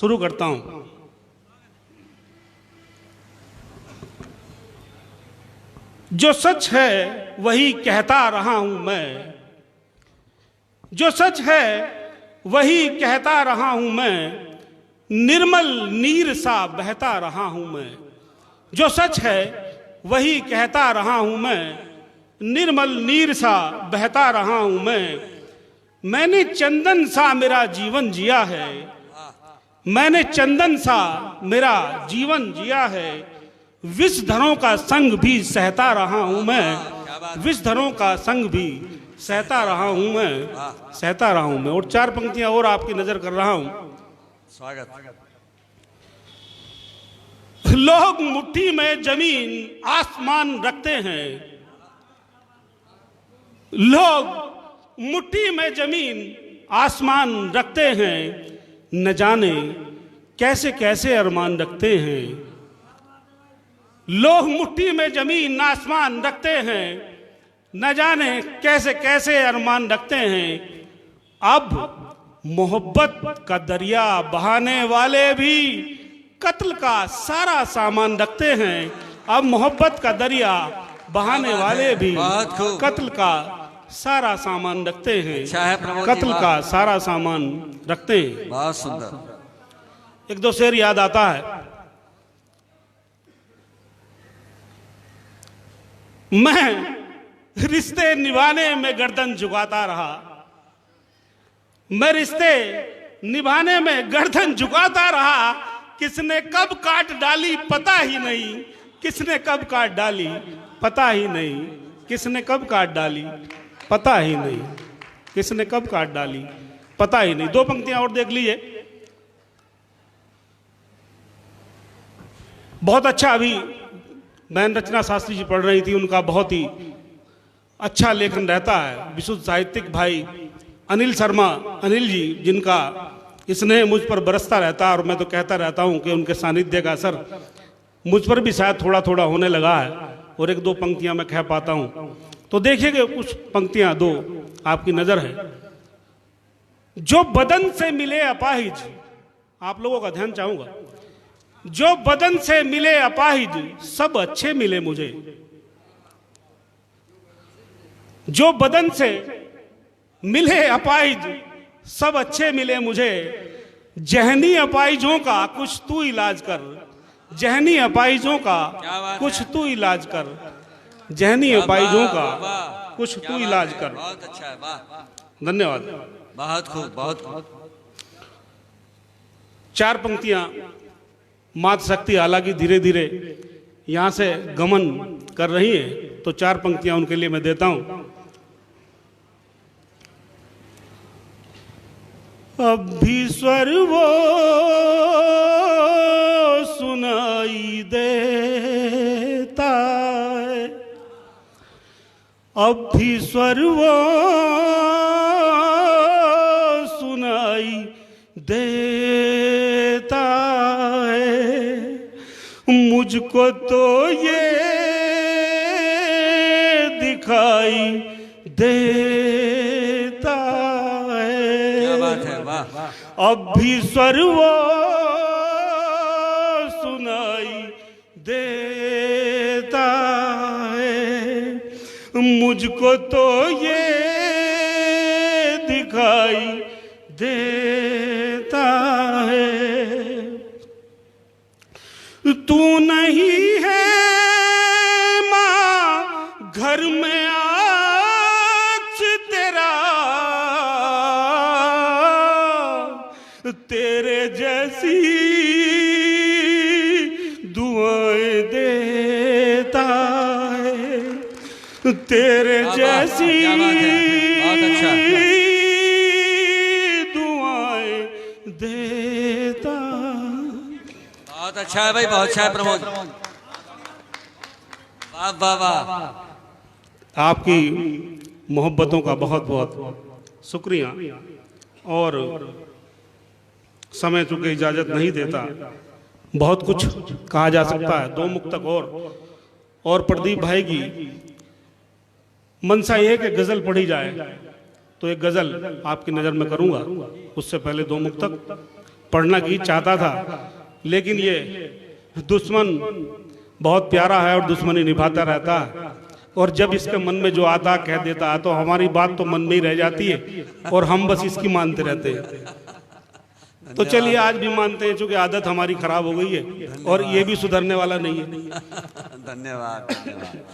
शुरू करता हूं। जो सच है वही कहता रहा हूं मैं, जो सच है वही कहता रहा हूं मैं, निर्मल नीर सा बहता रहा हूं मैं। जो सच है वही कहता रहा हूं मैं, निर्मल नीर सा बहता रहा हूं मैं। मैंने चंदन सा मेरा जीवन जिया है, मैंने चंदन सा मेरा जीवन जिया है। विषधरों का संग भी सहता रहा हूं मैं, विषधरों का संग भी सहता रहा हूं मैं, सहता रहा हूं मैं। और चार पंक्तियां और आपकी नजर कर रहा हूं। स्वागत। लोग मुट्ठी में जमीन आसमान रखते हैं, लोग मुट्ठी में जमीन आसमान रखते हैं, न जाने कैसे कैसे अरमान रखते हैं। लोग मुट्ठी में जमीन आसमान रखते हैं, न जाने कैसे कैसे अरमान रखते हैं। अब मोहब्बत का दरिया बहाने वाले भी कत्ल का सारा सामान रखते हैं। अब मोहब्बत का दरिया बहाने वाले भी कत्ल का सारा सामान रखते हैं, कत्ल का सारा सामान रखते हैं। बहुत सुंदर। एक दो शेर याद आता है। मैं रिश्ते निभाने में गर्दन झुकाता रहा, मैं रिश्ते निभाने में गर्दन झुकाता रहा। किसने कब काट डाली पता ही नहीं, किसने कब काट डाली पता ही नहीं, किसने कब काट डाली पता ही नहीं, किसने कब काट डाली पता ही नहीं। दो पंक्तियां और देख लीजिए। बहुत अच्छा, अभी बहन रचना शास्त्री जी पढ़ रही थी, उनका बहुत ही अच्छा लेखन रहता है। विशुद्ध साहित्यिक भाई अनिल शर्मा, अनिल जी, जिनका स्नेह मुझ पर बरसता रहता है और मैं तो कहता रहता हूं कि उनके सानिध्य का असर मुझ पर भी शायद थोड़ा थोड़ा होने लगा है। और एक दो पंक्तियां मैं कह पाता हूं, तो देखिएगा कुछ पंक्तियां दो आपकी नजर है। जो बदन से मिले अपाहिज, आप लोगों का ध्यान चाहूंगा। जो बदन से मिले अपाहिज सब अच्छे मिले मुझे, जो बदन से मिले अपाहिज सब अच्छे मिले मुझे। जहनी अपाहिजों का कुछ तू इलाज कर, जहनी अपाहिजों का कुछ तू इलाज कर, जहनी अपाहिजों का कुछ तू इलाज कर। बहुत अच्छा है, वाह। धन्यवाद। बहुत खूब, बहुत खूब। चार पंक्तियां मात शक्ति हालांकि धीरे धीरे यहां से गमन कर रही है, तो चार पंक्तियां उनके लिए मैं देता हूं। अब भी स्वर वो सुनाई देता है, अब भी स्वर वो सुनाई देता है। मुझको तो ये दिखाई देता है, क्या बात है, वाह। अब भी स्वर वो सुनाई देता है। मुझको तो ये दिखाई देता है। तू नहीं है माँ घर में आज तेरा, तेरे जैसी दुआएं देता है, तेरे जैसी बहुत अच्छा। दुआएं देता। बहुत अच्छा है भाई, बहुत अच्छा है प्रमोद। वाह वाह वाह। आपकी मोहब्बतों का बहुत बहुत शुक्रिया। और समय चूंकि इजाजत नहीं देता, बहुत कुछ कहा जा सकता है। दो मुक्तक और प्रदीप भाई की मनसा ये कि गजल पढ़ी जाए, तो एक गजल आपकी नजर में करूंगा। उससे पहले दो मुक्तक पढ़ना की चाहता था, लेकिन ये दुश्मन बहुत प्यारा है और दुश्मनी निभाता रहता है, और जब इसके मन में जो आता कह देता है तो हमारी बात तो मन में ही रह जाती है और हम बस इसकी मानते रहते हैं। तो चलिए आज भी मानते हैं, चूंकि आदत हमारी खराब हो गई है और ये भी सुधरने वाला नहीं है। धन्यवाद धन्यवाद।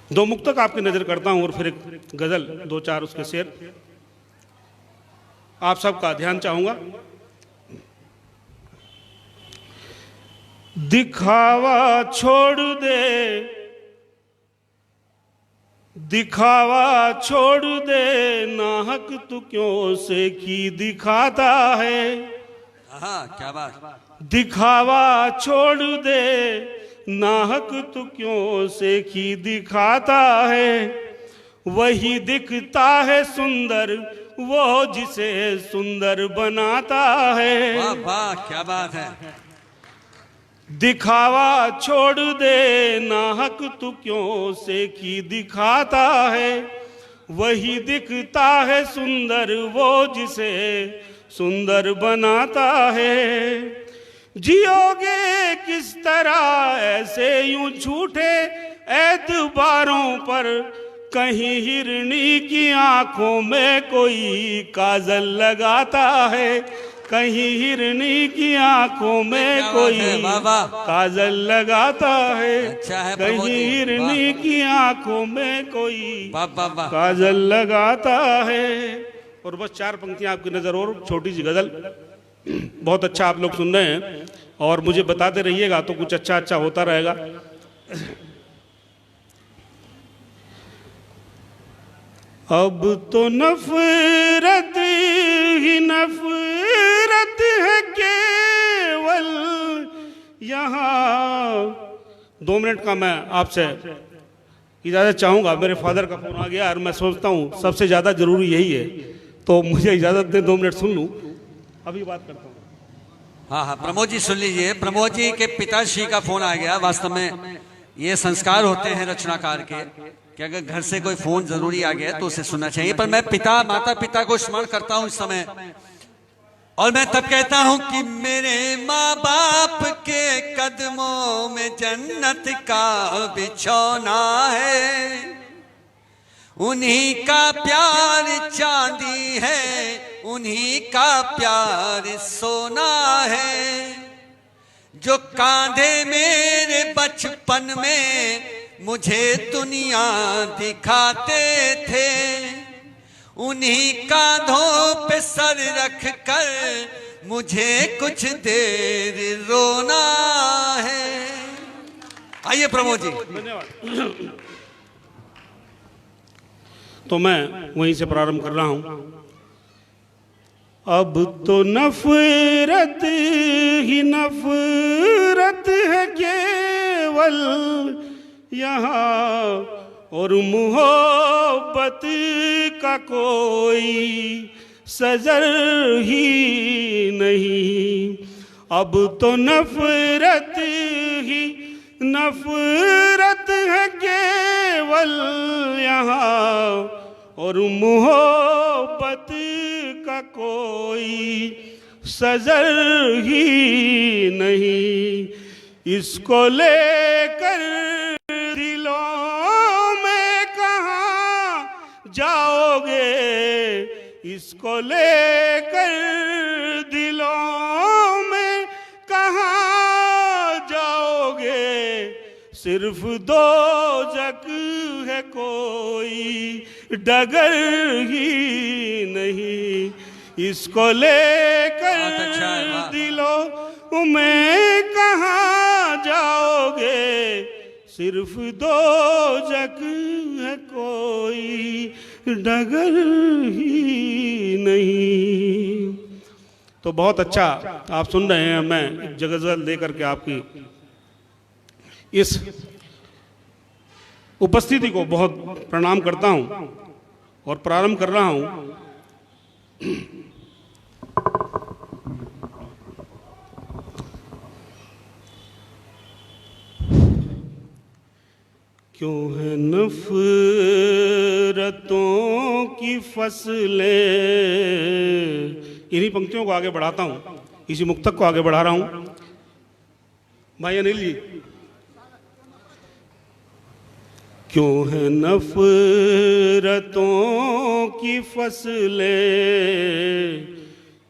दो मुक्तक आपकी नजर करता हूं और फिर एक गजल, दो चार उसके शेर आप सबका ध्यान चाहूंगा। दिखावा छोड़ दे, दिखावा छोड़ दे, नाहक तू क्यों से की दिखाता है। हाँ क्या बात। दिखावा छोड़ दे, नाहक तू क्यों से की दिखाता है। वही दिखता है सुंदर वो जिसे सुंदर बनाता है। वाह वाह क्या बात है। दिखावा छोड़ दे, नाहक तू क्यों से की दिखाता है। वही दिखता है सुंदर वो जिसे सुंदर बनाता है। जियोगे किस तरह ऐसे यूं झूठे एतबारों पर, कहीं हिरनी की आंखों में कोई काजल लगाता है। कहीं हिरनी की आंखों में कोई काजल लगाता है। अच्छा है, कहीं हिरनी की आंखों में कोई काजल लगाता है। और बस चार पंक्तियां आपकी नजर और छोटी सी गजल। बहुत अच्छा आप लोग सुन रहे हैं और मुझे बताते रहिएगा तो कुछ अच्छा अच्छा होता रहेगा। अब तो नफरत ही नफरत है केवल यहाँ। 2 मिनट का मैं आपसे इजाज़त चाहूँगा, मेरे फादर का फोन आ गया और मैं सोचता हूँ सबसे ज़्यादा ज़रूरी यही है, तो मुझे इजाज़त दें 2 मिनट सुन लूँ, अभी बात करता हूँ। हाँ हाँ प्रमोद जी सुन लीजिए। प्रमोद जी के पिताश्री का फोन आ गया। वास्तव में ये संस्कार होते हैं रचनाकार के कि अगर घर से कोई फोन जरूरी आ गया तो उसे सुनना चाहिए। पर मैं माता पिता को स्मरण करता हूँ इस समय, और मैं तब कहता हूँ कि मेरे माँ बाप के कदमों में जन्नत का बिछौना है। उन्हीं का प्यार चांदी है, उन्हीं का प्यार सोना है। जो कांधे मेरे बचपन में मुझे दुनिया दिखाते थे, उन्हीं कांधों पे सर रख कर मुझे कुछ देर रोना है। आइए प्रमोद जी। धन्यवाद। तो मैं वहीं से प्रारंभ कर रहा हूं। अब तो नफरत ही नफरत है केवल यहाँ, और मोहब्बत का कोई सजर ही नहीं। अब तो नफरत ही नफरत है केवल यहाँ, और मोहब्बत का कोई सजर ही नहीं। इसको लेकर दिलों में कहाँ जाओगे, इसको लेकर दिलों में कहाँ जाओगे। सिर्फ दोज़ख है कोई डगर ही नहीं। इसको लेकर दिलों में कहाँ जाओगे। सिर्फ दोज़ख है कोई डगर ही नहीं। तो बहुत अच्छा आप सुन रहे हैं। मैं एक गजल लेकर के आपकी इस उपस्थिति को बहुत प्रणाम करता हूं और प्रारंभ कर रहा हूं। क्यों है नफरतों की फसलें इन्हीं पंक्तियों को आगे बढ़ाता हूँ, इसी मुक्तक को आगे बढ़ा रहा हूँ। भाई अनिल जी, क्यों है नफरतों की फसलें,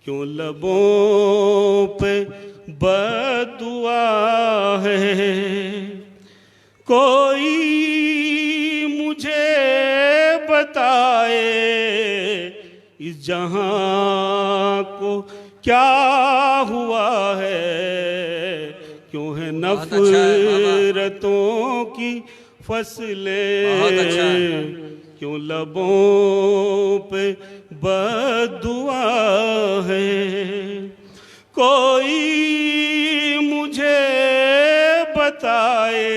क्यों लबों पे बदुआ है, कोई मुझे बताए इस जहां को क्या हुआ है, क्यों है नफरतों की फसलें, क्यों लबों पे बदुआ है, कोई मुझे बताए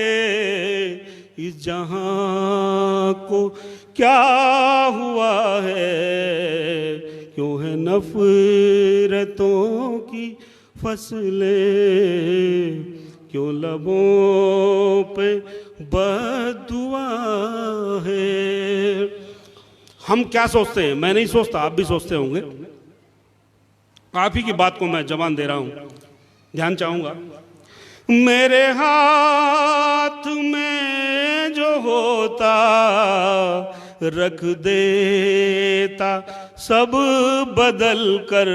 इस जहां को क्या हुआ है, क्यों है नफरतों की फसलें, क्यों लबों पे बदुआ है। हम क्या सोचते हैं, मैं नहीं सोचता, आप भी सोचते होंगे। आप ही की बात को मैं जवान दे रहा हूं, ध्यान चाहूंगा। मेरे हाथ में जो होता रख देता सब बदल कर,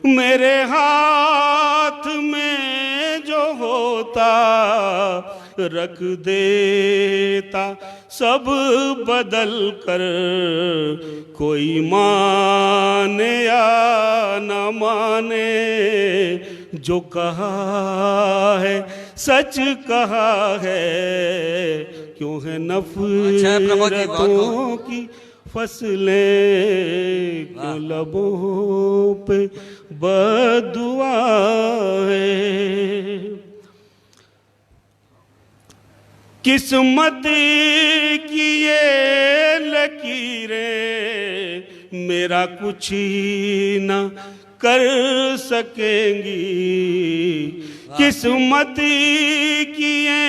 मेरे हाथ में जो होता रख देता सब बदल कर, कोई माने या न माने, जो कहा है सच कहा है, क्यों है नफरतों की फसलें, क्यों लबों पे बदुआ है। किस्मत की ये लकीरें मेरा कुछ ही ना कर सकेंगी, किस्मत की ये